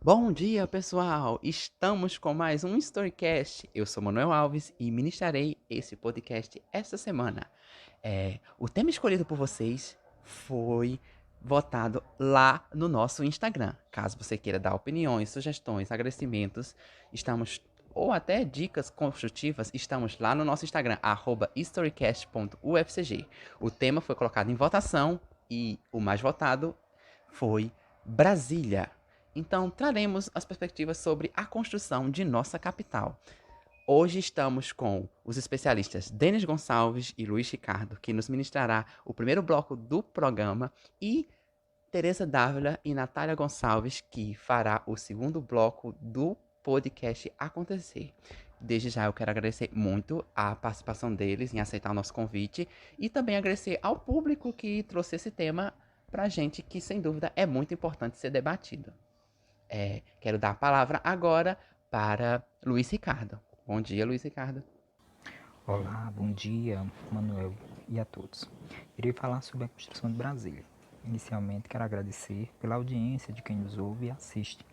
Bom dia, pessoal! Estamos com mais um Storycast. Eu sou Manuel Alves e ministrarei esse podcast esta semana. O tema escolhido por vocês foi votado lá no nosso Instagram. Caso você queira dar opiniões, sugestões, agradecimentos, estamos ou até dicas construtivas, estamos lá no nosso Instagram, @storycast.ufcg. O tema foi colocado em votação e o mais votado foi Brasília. Então, traremos as perspectivas sobre a construção de nossa capital. Hoje estamos com os especialistas Denis Gonçalves e Luiz Ricardo, que nos ministrará o primeiro bloco do programa, e Teresa Dávila e Natália Gonçalves, que fará o segundo bloco do podcast acontecer. Desde já eu quero agradecer muito a participação deles em aceitar o nosso convite e também agradecer ao público que trouxe esse tema pra gente, que sem dúvida é muito importante ser debatido. Quero dar a palavra agora para Luiz Ricardo. Bom dia, Luiz Ricardo. Olá, bom dia, Manuel e a todos. Irei falar sobre a construção de Brasília. Inicialmente, quero agradecer pela audiência de quem nos ouve e assiste.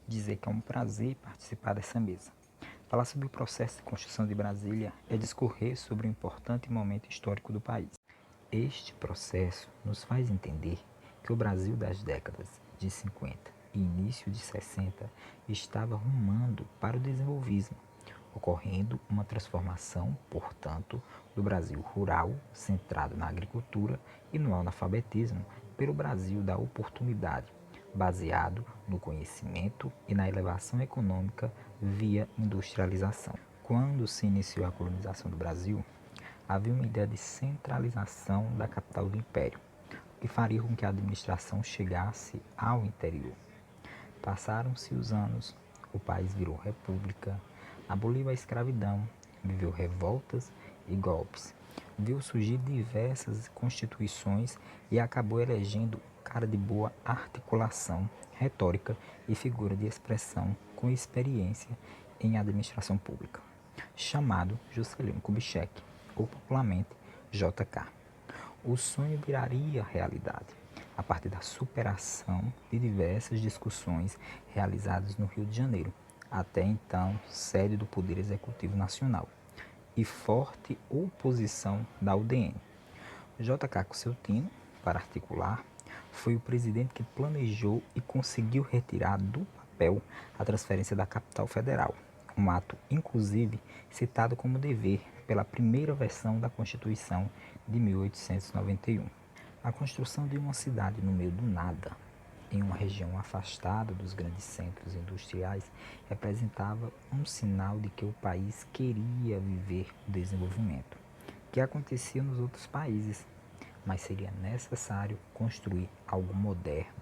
Dizer que é um prazer participar dessa mesa. Falar sobre o processo de construção de Brasília é discorrer sobre um importante momento histórico do país. Este processo nos faz entender que o Brasil das décadas de 50 e início de 60 estava rumando para o desenvolvismo, ocorrendo uma transformação, portanto, do Brasil rural, centrado na agricultura e no analfabetismo, pelo Brasil da oportunidade, baseado no conhecimento e na elevação econômica via industrialização. Quando se iniciou a colonização do Brasil, havia uma ideia de centralização da capital do império, o que faria com que a administração chegasse ao interior. Passaram-se os anos, o país virou república, aboliu a escravidão, viveu revoltas e golpes, viu surgir diversas constituições e acabou elegendo um cara de boa articulação, retórica e figura de expressão com experiência em administração pública, chamado Juscelino Kubitschek, ou popularmente JK. O sonho viraria realidade a partir da superação de diversas discussões realizadas no Rio de Janeiro, até então sede do Poder Executivo Nacional, e forte oposição da UDN. JK Coutinho, para articular, foi o presidente que planejou e conseguiu retirar do papel a transferência da capital federal, um ato inclusive citado como dever pela primeira versão da Constituição de 1891. A construção de uma cidade no meio do nada, em uma região afastada dos grandes centros industriais, representava um sinal de que o país queria viver o desenvolvimento, que acontecia nos outros países, mas seria necessário construir algo moderno,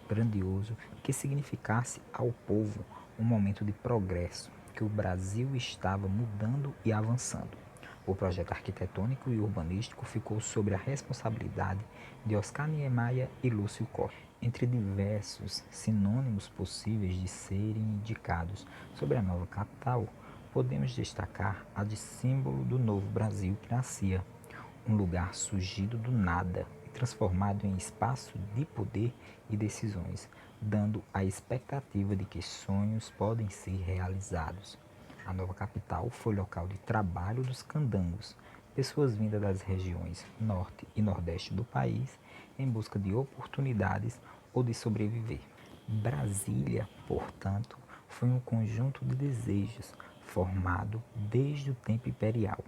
grandioso, que significasse ao povo um momento de progresso, que o Brasil estava mudando e avançando. O projeto arquitetônico e urbanístico ficou sob a responsabilidade de Oscar Niemeyer e Lúcio Costa. Entre diversos sinônimos possíveis de serem indicados sobre a nova capital, podemos destacar a de símbolo do novo Brasil que nascia, um lugar surgido do nada e transformado em espaço de poder e decisões, dando a expectativa de que sonhos podem ser realizados. A nova capital foi local de trabalho dos candangos, pessoas vindas das regiões norte e nordeste do país em busca de oportunidades ou de sobreviver. Brasília, portanto, foi um conjunto de desejos formado desde o tempo imperial,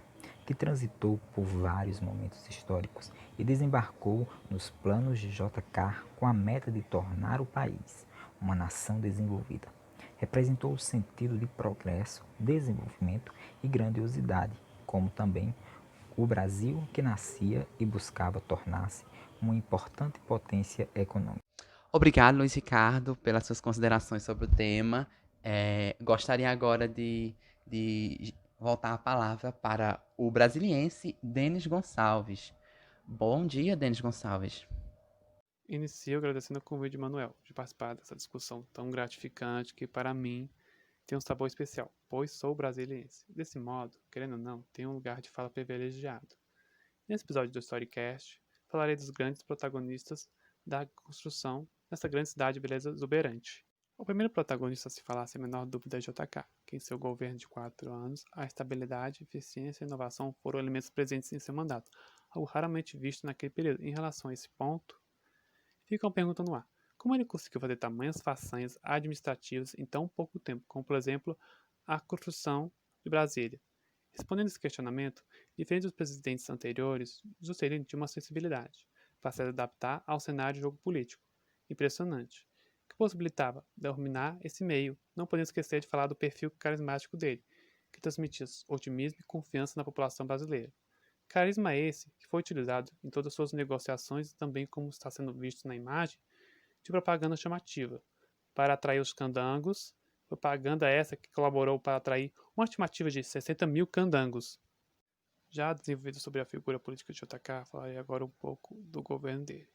que transitou por vários momentos históricos e desembarcou nos planos de JK com a meta de tornar o país uma nação desenvolvida. Representou o sentido de progresso, desenvolvimento e grandiosidade, como também o Brasil que nascia e buscava tornar-se uma importante potência econômica. Obrigado, Luiz Ricardo, pelas suas considerações sobre o tema. Gostaria agora de voltar a palavra para o brasiliense Denis Gonçalves. Bom dia, Denis Gonçalves. Inicio agradecendo o convite de Manuel de participar dessa discussão tão gratificante que, para mim, tem um sabor especial, pois sou brasiliense. Desse modo, querendo ou não, tenho um lugar de fala privilegiado. Nesse episódio do Storycast, falarei dos grandes protagonistas da construção dessa grande cidade de beleza exuberante. O primeiro protagonista a se falar, sem a menor dúvida, é JK, que em seu governo de 4 anos, a estabilidade, eficiência e inovação foram elementos presentes em seu mandato, algo raramente visto naquele período. Em relação a esse ponto, fica uma pergunta no ar. Como ele conseguiu fazer tamanhas façanhas administrativas em tão pouco tempo, como, por exemplo, a construção de Brasília? Respondendo esse questionamento, diferente dos presidentes anteriores, Juscelino tinha uma sensibilidade para se adaptar ao cenário de jogo político impressionante, que possibilitava dominar esse meio. Não podemos esquecer de falar do perfil carismático dele, que transmitia otimismo e confiança na população brasileira. Carisma esse que foi utilizado em todas as suas negociações e também, como está sendo visto na imagem, de propaganda chamativa, para atrair os candangos, propaganda essa que colaborou para atrair uma estimativa de 60 mil candangos. Já desenvolvido sobre a figura política de JK, falarei agora um pouco do governo dele,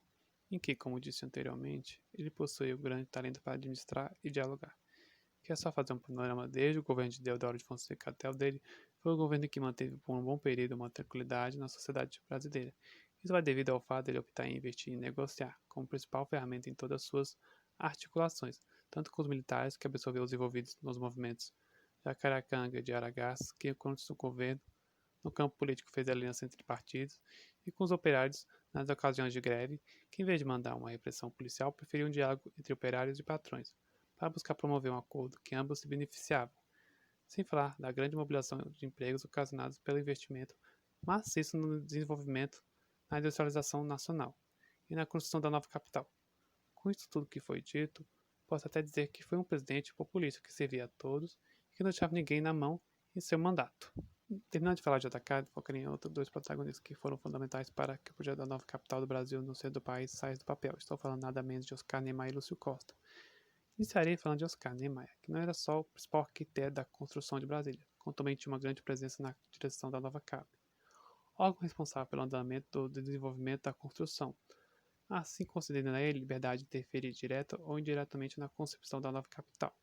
em que, como disse anteriormente, ele possui o grande talento para administrar e dialogar. Que é só fazer um panorama desde o governo de Deodoro de Fonseca até o dele, foi o governo que manteve por um bom período uma tranquilidade na sociedade brasileira. Isso vai devido ao fato de ele optar em investir em negociar, como principal ferramenta em todas as suas articulações, tanto com os militares, que absorveu os envolvidos nos movimentos Jacaracanga de Aragás, que contra o governo, no campo político fez aliança entre partidos, e com os operários nas ocasiões de greve, que em vez de mandar uma repressão policial, preferiu um diálogo entre operários e patrões, para buscar promover um acordo que ambos se beneficiavam, sem falar da grande mobilização de empregos ocasionados pelo investimento maciço no desenvolvimento, na industrialização nacional e na construção da nova capital. Com isso tudo que foi dito, posso até dizer que foi um presidente populista que servia a todos e que não deixava ninguém na mão em seu mandato. Terminando de falar de JK, focarei em outros dois protagonistas que foram fundamentais para que o projeto da nova capital do Brasil no centro do país saísse do papel. Estou falando nada menos de Oscar Niemeyer e Lúcio Costa. Iniciarei falando de Oscar Niemeyer, que não era só o principal arquiteto da construção de Brasília, como também tinha uma grande presença na direção da nova CAP, órgão responsável pelo andamento do desenvolvimento da construção, assim concedendo a ele liberdade de interferir direta ou indiretamente na concepção da nova capital.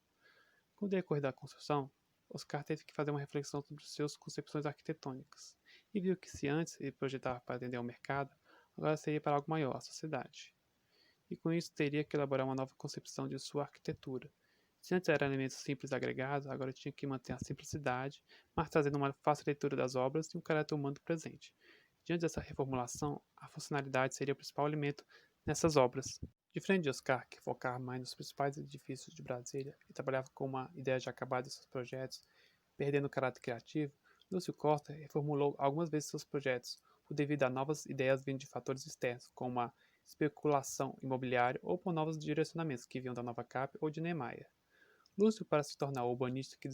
Com o decorrer da construção, Oscar teve que fazer uma reflexão sobre suas concepções arquitetônicas e viu que se antes ele projetava para atender ao mercado, agora seria para algo maior, a sociedade. E com isso teria que elaborar uma nova concepção de sua arquitetura. Se antes eram elementos simples agregados, agora tinha que manter a simplicidade, mas trazendo uma fácil leitura das obras e um caráter humano presente. Diante dessa reformulação, a funcionalidade seria o principal elemento nessas obras. Diferente de Oscar, que focava mais nos principais edifícios de Brasília e trabalhava com uma ideia já acabada de seus projetos, perdendo o caráter criativo, Lúcio Costa reformulou algumas vezes seus projetos, por devido a novas ideias vindo de fatores externos, como a especulação imobiliária ou por novos direcionamentos que vinham da nova CAP ou de Niemeyer. Lúcio, para se tornar o urbanista que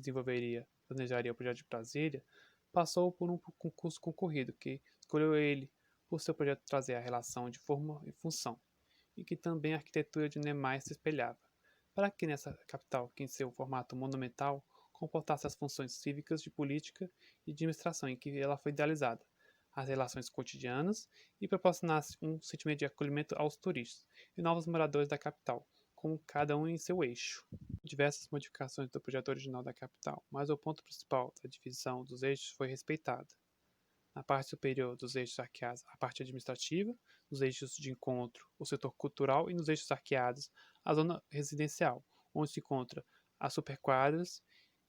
planejaria o projeto de Brasília, passou por um concurso concorrido que escolheu ele por seu projeto trazer a relação de forma e função, e que também a arquitetura de Niemeyer se espelhava, para que nessa capital, que em seu formato monumental, comportasse as funções cívicas de política e de administração em que ela foi idealizada, as relações cotidianas e proporcionasse um sentimento de acolhimento aos turistas e novos moradores da capital, com cada um em seu eixo. Diversas modificações do projeto original da capital, mas o ponto principal da divisão dos eixos foi respeitada. Na parte superior dos eixos arqueados, a parte administrativa, nos eixos de encontro, o setor cultural e nos eixos arqueados, a zona residencial, onde se encontra as superquadras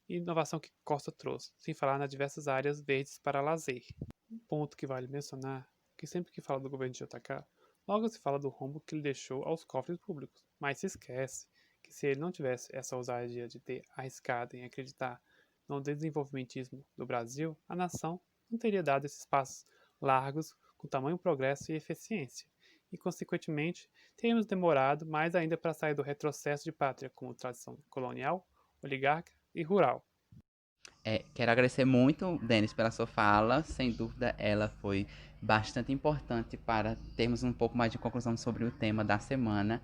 e inovação que Costa trouxe, sem falar nas diversas áreas verdes para lazer. Um ponto que vale mencionar é que sempre que fala do governo de JK, logo se fala do rombo que ele deixou aos cofres públicos, mas se esquece que se ele não tivesse essa ousadia de ter arriscado em acreditar no desenvolvimentismo do Brasil, a nação não teria dado esses passos largos com tamanho progresso e eficiência, e consequentemente teríamos demorado mais ainda para sair do retrocesso de pátria como tradição colonial, oligarca e rural. Quero agradecer muito, Denis, pela sua fala. Sem dúvida, ela foi bastante importante para termos um pouco mais de conclusão sobre o tema da semana.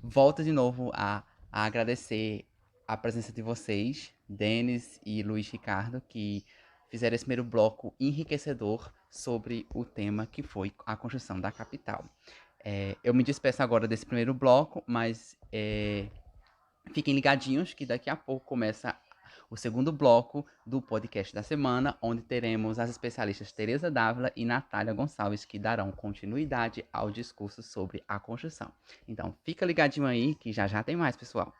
Volto de novo a agradecer a presença de vocês, Denis e Luiz Ricardo, que fizeram esse primeiro bloco enriquecedor sobre o tema que foi a construção da capital. Eu me despeço agora desse primeiro bloco, mas fiquem ligadinhos que daqui a pouco começa o segundo bloco do podcast da semana, onde teremos as especialistas Tereza Dávila e Natália Gonçalves, que darão continuidade ao discurso sobre a construção. Então, fica ligadinho aí, que já já tem mais, pessoal.